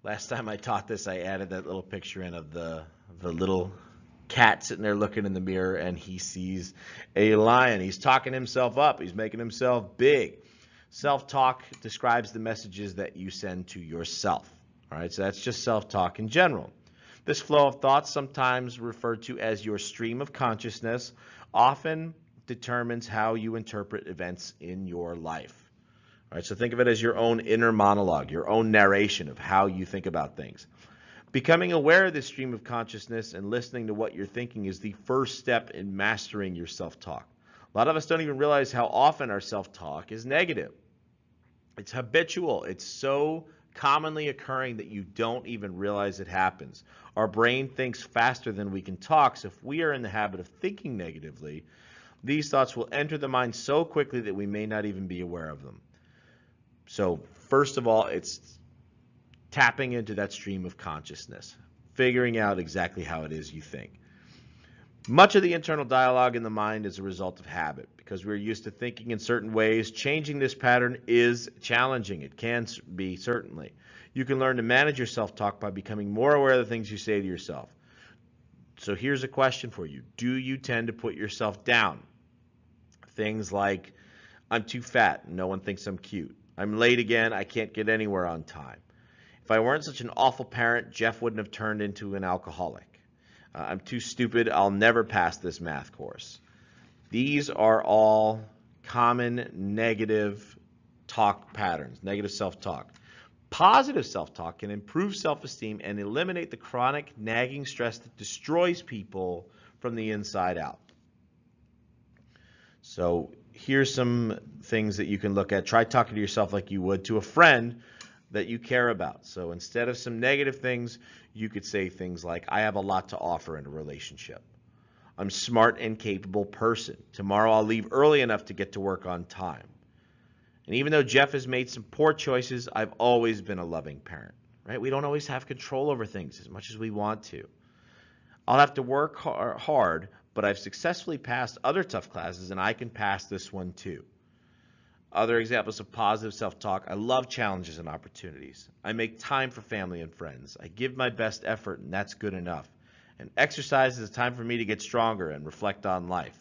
Last time I taught this, I added that little picture in of the little cat sitting there looking in the mirror, and he sees a lion. He's talking himself up. He's making himself big. Self-talk describes the messages that you send to yourself. All right, so that's just self-talk in general. This flow of thoughts, sometimes referred to as your stream of consciousness, often determines how you interpret events in your life. All right, so think of it as your own inner monologue, your own narration of how you think about things. Becoming aware of this stream of consciousness and listening to what you're thinking is the first step in mastering your self-talk. A lot of us don't even realize how often our self-talk is negative. It's habitual. It's so commonly occurring that you don't even realize it happens. Our brain thinks faster than we can talk, so if we are in the habit of thinking negatively, these thoughts will enter the mind so quickly that we may not even be aware of them. So first of all, it's tapping into that stream of consciousness, figuring out exactly how it is you think. Much of the internal dialogue in the mind is a result of habit. Because we're used to thinking in certain ways, changing this pattern is challenging. It can be, certainly. You can learn to manage your self-talk by becoming more aware of the things you say to yourself. So here's a question for you. Do you tend to put yourself down? Things like, I'm too fat, no one thinks I'm cute. I'm late again, I can't get anywhere on time. If I weren't such an awful parent, Jeff wouldn't have turned into an alcoholic. I'm too stupid. I'll never pass this math course. These are all common negative talk patterns, negative self-talk. Positive self-talk can improve self-esteem and eliminate the chronic nagging stress that destroys people from the inside out. So here's some things that you can look at. Try talking to yourself like you would to a friend that you care about. So instead of some negative things, you could say things like, I have a lot to offer in a relationship. I'm a smart and capable person. Tomorrow I'll leave early enough to get to work on time. And even though Jeff has made some poor choices, I've always been a loving parent, right? We don't always have control over things as much as we want to. I'll have to work hard, but I've successfully passed other tough classes, and I can pass this one too. Other examples of positive self-talk: I love challenges and opportunities. I make time for family and friends. I give my best effort, and that's good enough. And exercise is a time for me to get stronger and reflect on life.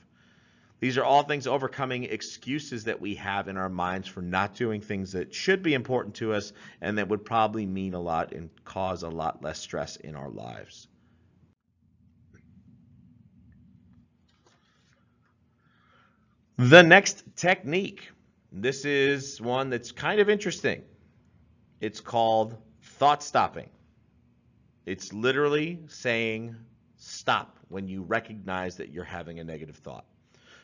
These are all things overcoming excuses that we have in our minds for not doing things that should be important to us and that would probably mean a lot and cause a lot less stress in our lives. The next technique, this is one that's kind of interesting. It's called thought stopping. It's literally saying stop when you recognize that you're having a negative thought.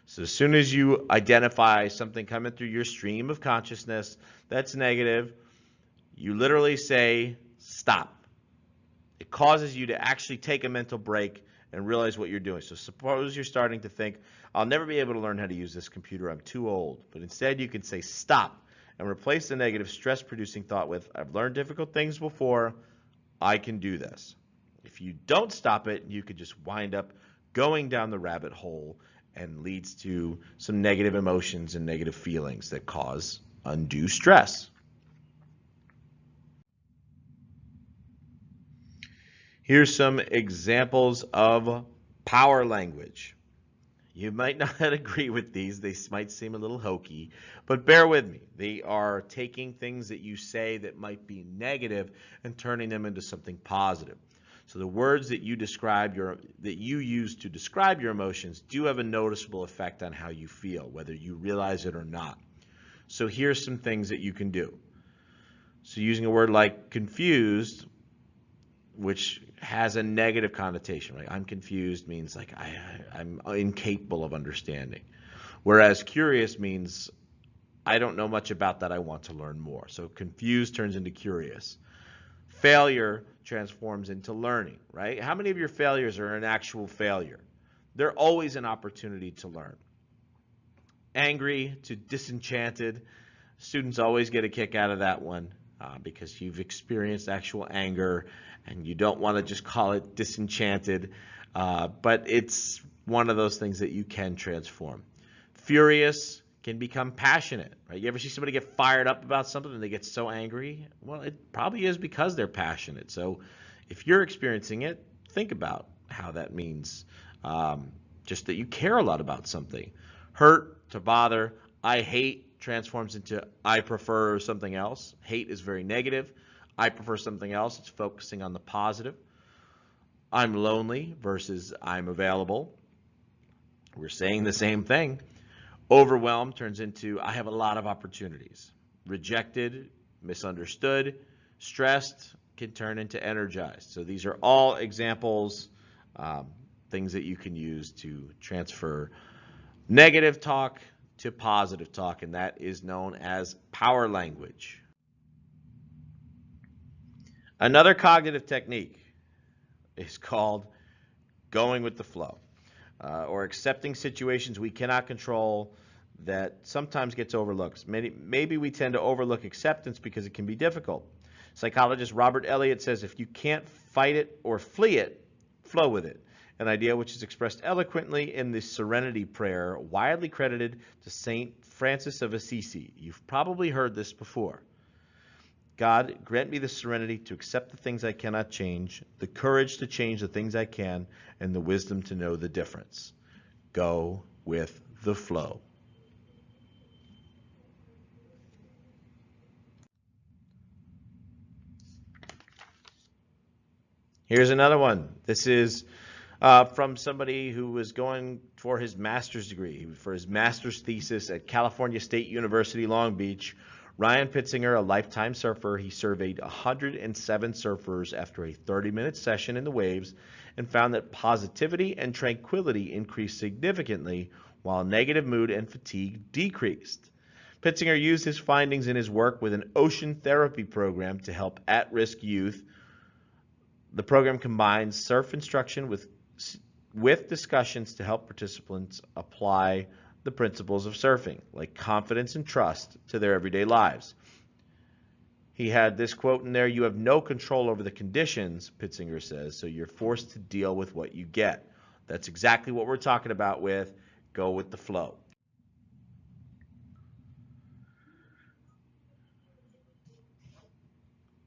So as soon as you identify something coming through your stream of consciousness that's negative, you literally say stop. It causes you to actually take a mental break and realize what you're doing. So suppose you're starting to think, I'll never be able to learn how to use this computer, I'm too old. But instead you can say stop and replace the negative stress-producing thought with, I've learned difficult things before, I can do this. If you don't stop it, you could just wind up going down the rabbit hole and leads to some negative emotions and negative feelings that cause undue stress. Here's some examples of power language. You might not agree with these. They might seem a little hokey, but bear with me. They are taking things that you say that might be negative and turning them into something positive. So the words that you use to describe your emotions do have a noticeable effect on how you feel, whether you realize it or not. So here's some things that you can do. So using a word like confused, which has a negative connotation, right? I'm confused means like I'm incapable of understanding. Whereas curious means I don't know much about that, I want to learn more. So confused turns into curious. Failure transforms into learning, right? How many of your failures are an actual failure? They're always an opportunity to learn. Angry to disenchanted. Students always get a kick out of that one because you've experienced actual anger and you don't want to just call it disenchanted, but it's one of those things that you can transform. Furious can become passionate, right? You ever see somebody get fired up about something and they get so angry? Well, it probably is because they're passionate. So if you're experiencing it, think about how that means just that you care a lot about something. Hurt, to bother. I hate transforms into I prefer something else. Hate is very negative. I prefer something else. It's focusing on the positive. I'm lonely versus I'm available. We're saying the same thing. Overwhelmed turns into I have a lot of opportunities. Rejected, misunderstood, stressed can turn into energized. So these are all examples, things that you can use to transfer negative talk to positive talk, and that is known as power language. Another cognitive technique is called going with the flow, or accepting situations we cannot control that sometimes gets overlooked. Maybe we tend to overlook acceptance because it can be difficult. Psychologist Robert Elliott says if you can't fight it or flee it, flow with it. An idea which is expressed eloquently in the Serenity Prayer, widely credited to St. Francis of Assisi. You've probably heard this before. God, grant me the serenity to accept the things I cannot change, the courage to change the things I can, and the wisdom to know the difference. Go with the flow. Here's another one. This is from somebody who was going for his master's degree, for his master's thesis at California State University, Long Beach. Ryan Pitzinger, a lifetime surfer, he surveyed 107 surfers after a 30-minute session in the waves and found that positivity and tranquility increased significantly while negative mood and fatigue decreased. Pitzinger used his findings in his work with an ocean therapy program to help at-risk youth. The program combines surf instruction with discussions to help participants apply the principles of surfing, like confidence and trust, to their everyday lives. He had this quote in there: "You have no control over the conditions," Pitzinger says, "so you're forced to deal with what you get." That's exactly what we're talking about with go with the flow.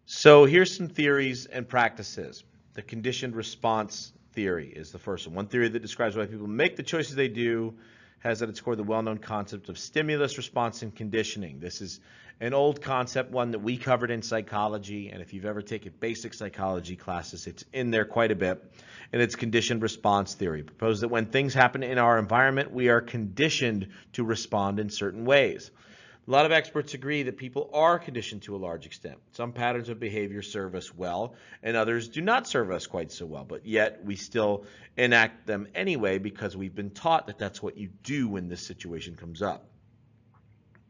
So here's some theories and practices. The conditioned response theory is the first one. One theory that describes why people make the choices they do has at its core the well-known concept of stimulus response and conditioning. This is an old concept, one that we covered in psychology, and if you've ever taken basic psychology classes, it's in there quite a bit. And it's conditioned response theory. It proposes that when things happen in our environment, we are conditioned to respond in certain ways. A lot of experts agree that people are conditioned to a large extent. Some patterns of behavior serve us well, and others do not serve us quite so well, but yet we still enact them anyway because we've been taught that that's what you do when this situation comes up.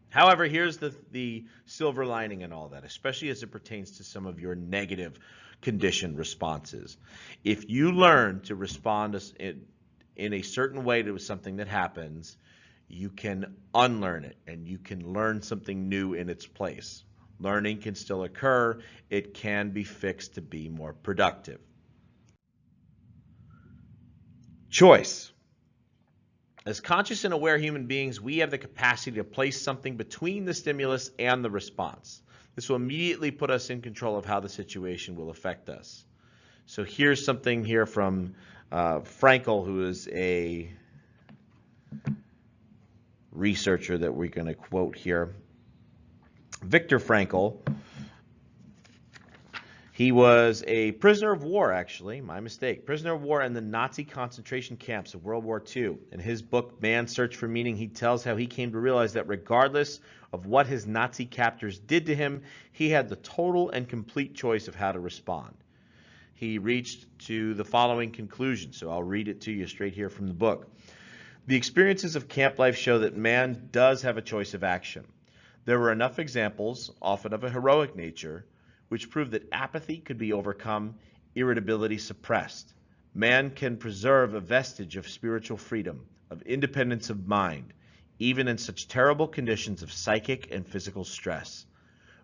However, here's the silver lining in all that, especially as it pertains to some of your negative conditioned responses. If you learn to respond in a certain way to something that happens, you can unlearn it and you can learn something new in its place. Learning can still occur. It can be fixed to be more productive. Choice. As conscious and aware human beings, we have the capacity to place something between the stimulus and the response. This will immediately put us in control of how the situation will affect us. So here's something here from Frankl, who is a researcher that we're going to quote here. Viktor Frankl, he was a prisoner of war, actually, my mistake, prisoner of war in the Nazi concentration camps of World War II. In his book, Man's Search for Meaning, he tells how he came to realize that regardless of what his Nazi captors did to him, he had the total and complete choice of how to respond. He reached to the following conclusion, so I'll read it to you straight here from the book. The experiences of camp life show that man does have a choice of action. There were enough examples, often of a heroic nature, which prove that apathy could be overcome, irritability suppressed. Man can preserve a vestige of spiritual freedom, of independence of mind, even in such terrible conditions of psychic and physical stress.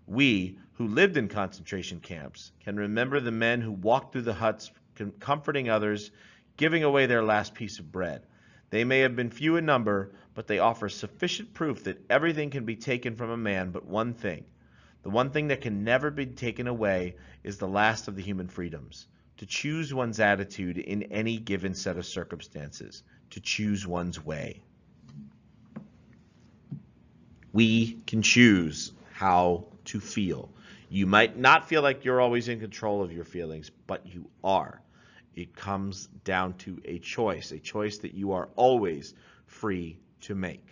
We, who lived in concentration camps, can remember the men who walked through the huts, comforting others, giving away their last piece of bread. They may have been few in number, but they offer sufficient proof that everything can be taken from a man but one thing. The one thing that can never be taken away is the last of the human freedoms, to choose one's attitude in any given set of circumstances, to choose one's way. We can choose how to feel. You might not feel like you're always in control of your feelings, but you are. It comes down to a choice that you are always free to make.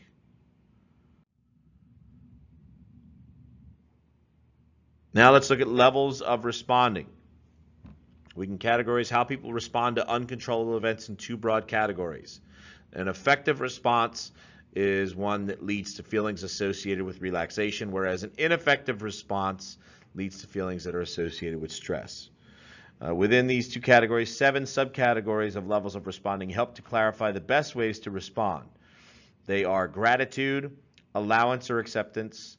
Now let's look at levels of responding. We can categorize how people respond to uncontrollable events in two broad categories. An effective response is one that leads to feelings associated with relaxation, whereas an ineffective response leads to feelings that are associated with stress. Within these two categories, 7 subcategories of levels of responding help to clarify the best ways to respond. They are gratitude, allowance or acceptance,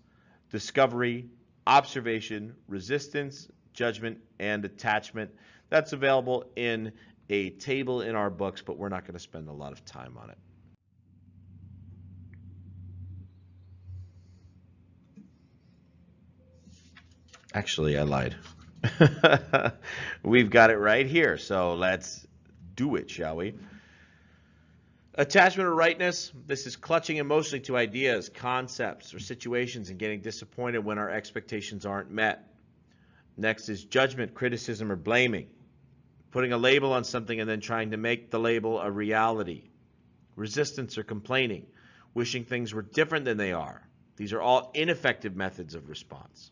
discovery, observation, resistance, judgment, and attachment. That's available in a table in our books, but we're not going to spend a lot of time on it. Actually, I lied. We've got it right here, so let's do it, shall we? Attachment or rightness, this is clutching emotionally to ideas, concepts, or situations and getting disappointed when our expectations aren't met. Next is judgment, criticism, or blaming. putting a label on something and then trying to make the label a reality, resistance or complaining, wishing things were different than they are. These are all ineffective methods of response.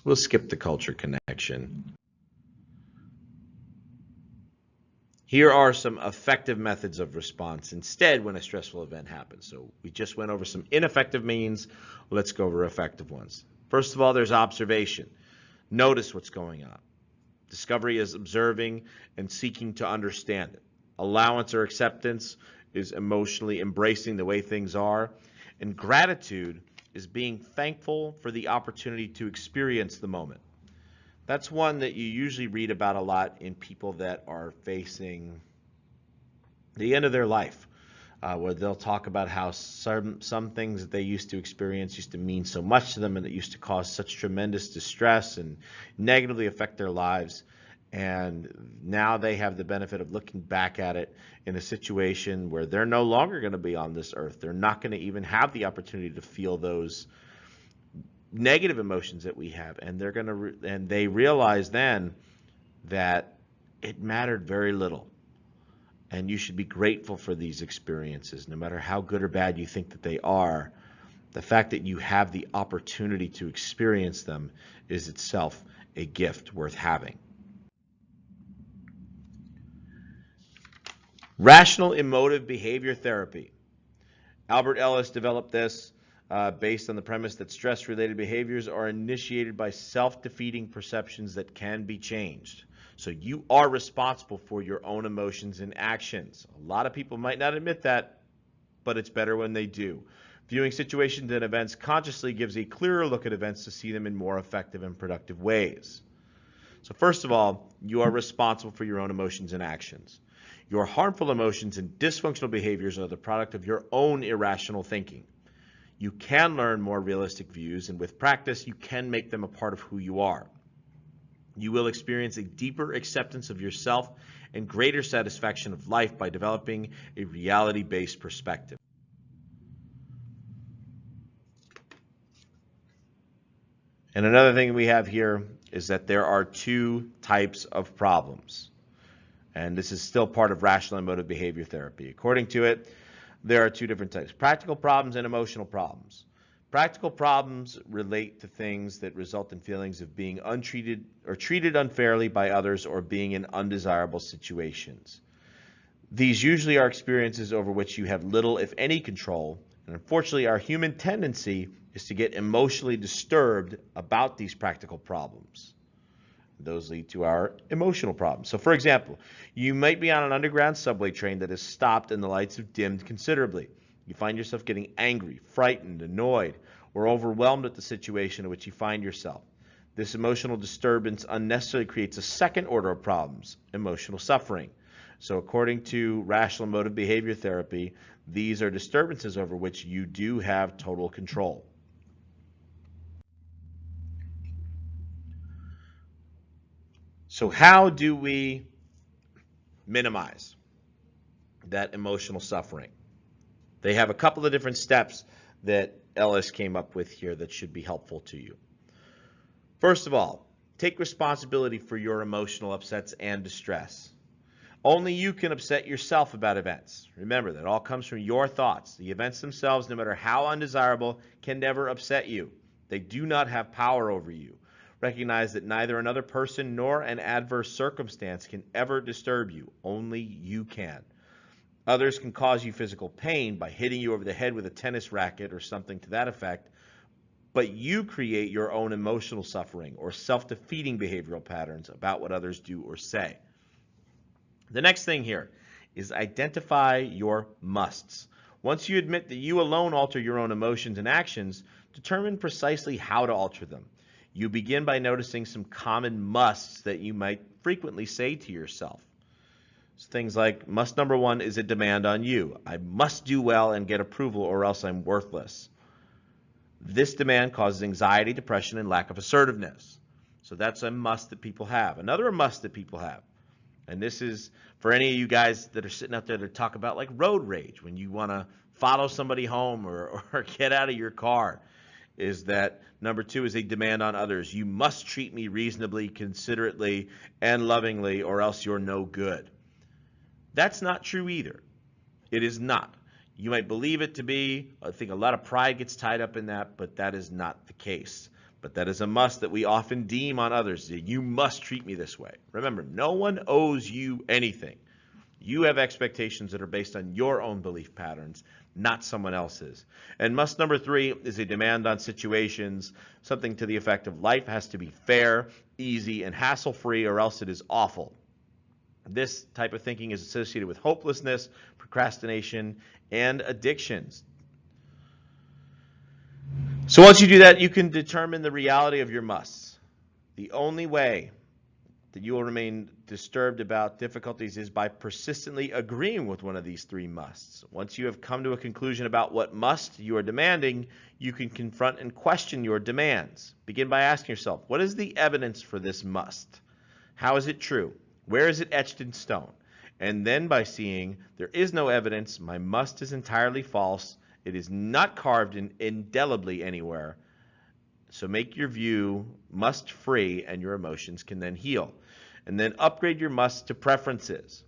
We'll skip the culture connection. Here are some effective methods of response instead when a stressful event happens. So we just went over some ineffective means. Let's go over effective ones. First of all, there's observation. Notice what's going on. Discovery is observing and seeking to understand it. Allowance or acceptance is emotionally embracing the way things are. And gratitude is being thankful for the opportunity to experience the moment. That's one that you usually read about a lot in people that are facing the end of their life, where they'll talk about how some things that they used to experience used to mean so much to them and that used to cause such tremendous distress and negatively affect their lives. And now they have the benefit of looking back at it in a situation where they're no longer going to be on this earth. They're not going to even have the opportunity to feel those negative emotions that we have, and they're going to and they realize then that it mattered very little, and you should be grateful for these experiences no matter how good or bad you think that they are. The fact that you have the opportunity to experience them is itself a gift worth having. Rational emotive behavior therapy. Albert Ellis developed this based on the premise that stress-related behaviors are initiated by self-defeating perceptions that can be changed. So you are responsible for your own emotions and actions. A lot of people might not admit that, but it's better when they do. Viewing situations and events consciously gives a clearer look at events to see them in more effective and productive ways. So first of all, you are responsible for your own emotions and actions. Your harmful emotions and dysfunctional behaviors are the product of your own irrational thinking. You can learn more realistic views, and with practice, you can make them a part of who you are. You will experience a deeper acceptance of yourself and greater satisfaction of life by developing a reality-based perspective. And another thing we have here is that there are two types of problems. And this is still part of rational emotive behavior therapy. According to it, there are two different types: practical problems and emotional problems. Practical problems relate to things that result in feelings of being untreated or treated unfairly by others or being in undesirable situations. These usually are experiences over which you have little, if any, control. And unfortunately, our human tendency is to get emotionally disturbed about these practical problems. Those lead to our emotional problems. So for example, you might be on an underground subway train that has stopped and the lights have dimmed considerably. You find yourself getting angry, frightened, annoyed, or overwhelmed at the situation in which you find yourself. This emotional disturbance unnecessarily creates a second order of problems, emotional suffering. So according to rational emotive behavior therapy, these are disturbances over which you do have total control. So how do we minimize that emotional suffering? They have a couple of different steps that Ellis came up with here that should be helpful to you. First of all, take responsibility for your emotional upsets and distress. Only you can upset yourself about events. Remember, that all comes from your thoughts. The events themselves, no matter how undesirable, can never upset you. They do not have power over you. Recognize that neither another person nor an adverse circumstance can ever disturb you. Only you can. Others can cause you physical pain by hitting you over the head with a tennis racket or something to that effect, but you create your own emotional suffering or self-defeating behavioral patterns about what others do or say. The next thing here is identify your musts. Once you admit that you alone alter your own emotions and actions, determine precisely how to alter them. You begin by noticing some common musts that you might frequently say to yourself. So things like, must number one is a demand on you. I must do well and get approval or else I'm worthless. This demand causes anxiety, depression, and lack of assertiveness. So that's a must that people have. Another must that people have, and this is for any of you guys that are sitting out there that talk about like road rage, when you want to follow somebody home or get out of your car. is that number 2 is a demand on others. You must treat me reasonably, considerately, and lovingly, or else you're no good. That's not true either. It is not. You might believe it to be. I think a lot of pride gets tied up in that, but that is not the case. But that is a must that we often deem on others. You must treat me this way. Remember, no one owes you anything. You have expectations that are based on your own belief patterns, not someone else's. And must number 3 is a demand on situations, something to the effect of life has to be fair, easy, and hassle-free, or else it is awful. This type of thinking is associated with hopelessness, procrastination, and addictions. So once you do that, you can determine the reality of your musts. The only way that you will remain disturbed about difficulties is by persistently agreeing with one of these 3 musts. Once you have come to a conclusion about what must you are demanding, you can confront and question your demands. Begin by asking yourself, what is the evidence for this must? How is it true? Where is it etched in stone? And then by seeing there is no evidence, my must is entirely false, it is not carved in indelibly anywhere. So make your view must free and your emotions can then heal. And then upgrade your must to preferences.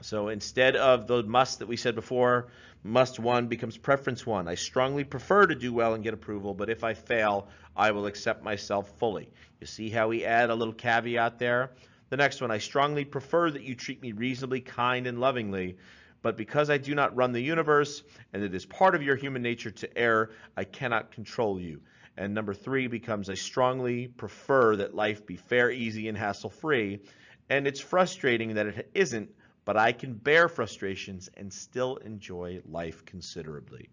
So instead of the must that we said before, must 1 becomes preference 1. I strongly prefer to do well and get approval, but if I fail, I will accept myself fully. You see how we add a little caveat there? The next one, I strongly prefer that you treat me reasonably, kind, and lovingly, but because I do not run the universe and it is part of your human nature to err, I cannot control you. And number 3 becomes I strongly prefer that life be fair, easy, and hassle-free. And it's frustrating that it isn't, but I can bear frustrations and still enjoy life considerably.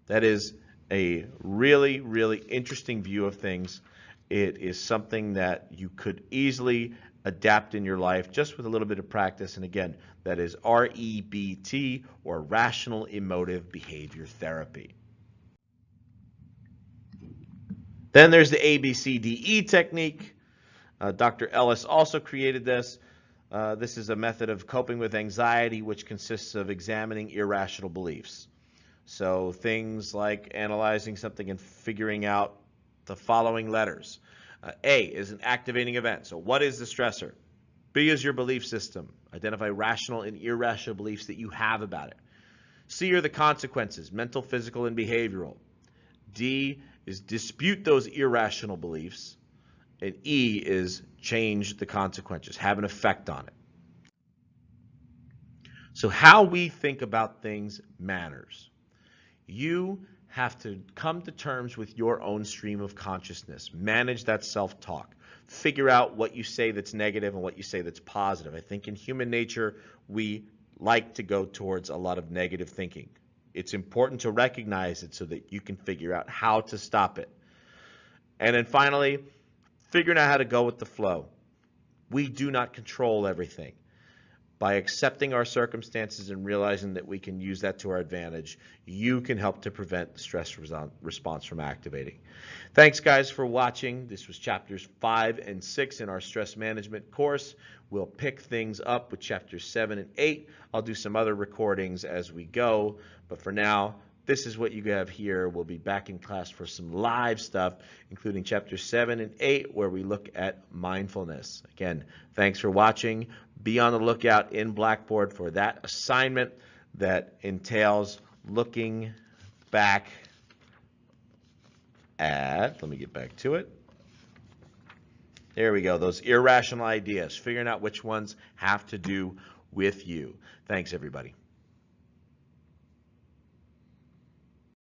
That is a really, really interesting view of things. It is something that you could easily adapt in your life just with a little bit of practice. And again, that is REBT, or Rational Emotive Behavior Therapy. Then there's the ABCDE technique. Dr. Ellis also created this. This is a method of coping with anxiety, which consists of examining irrational beliefs. So things like analyzing something and figuring out the following letters. A is an activating event. So what is the stressor? B is your belief system. Identify rational and irrational beliefs that you have about it. C are the consequences, mental, physical, and behavioral. D is dispute those irrational beliefs. And E is change the consequences, have an effect on it. So how we think about things matters. You have to come to terms with your own stream of consciousness. Manage that self-talk. Figure out what you say that's negative and what you say that's positive. I think in human nature, we like to go towards a lot of negative thinking. It's important to recognize it so that you can figure out how to stop it. And then finally, figuring out how to go with the flow. We do not control everything. By accepting our circumstances and realizing that we can use that to our advantage, you can help to prevent the stress response from activating. Thanks, guys, for watching. This was chapters 5 and 6 in our stress management course. We'll pick things up with chapters 7 and 8. I'll do some other recordings as we go, but for now, this is what you have here. We'll be back in class for some live stuff, including chapters 7 and 8, where we look at mindfulness. Again, thanks for watching. Be on the lookout in Blackboard for that assignment that entails looking back at, let me get back to it. There we go, those irrational ideas, figuring out which ones have to do with you. Thanks, everybody.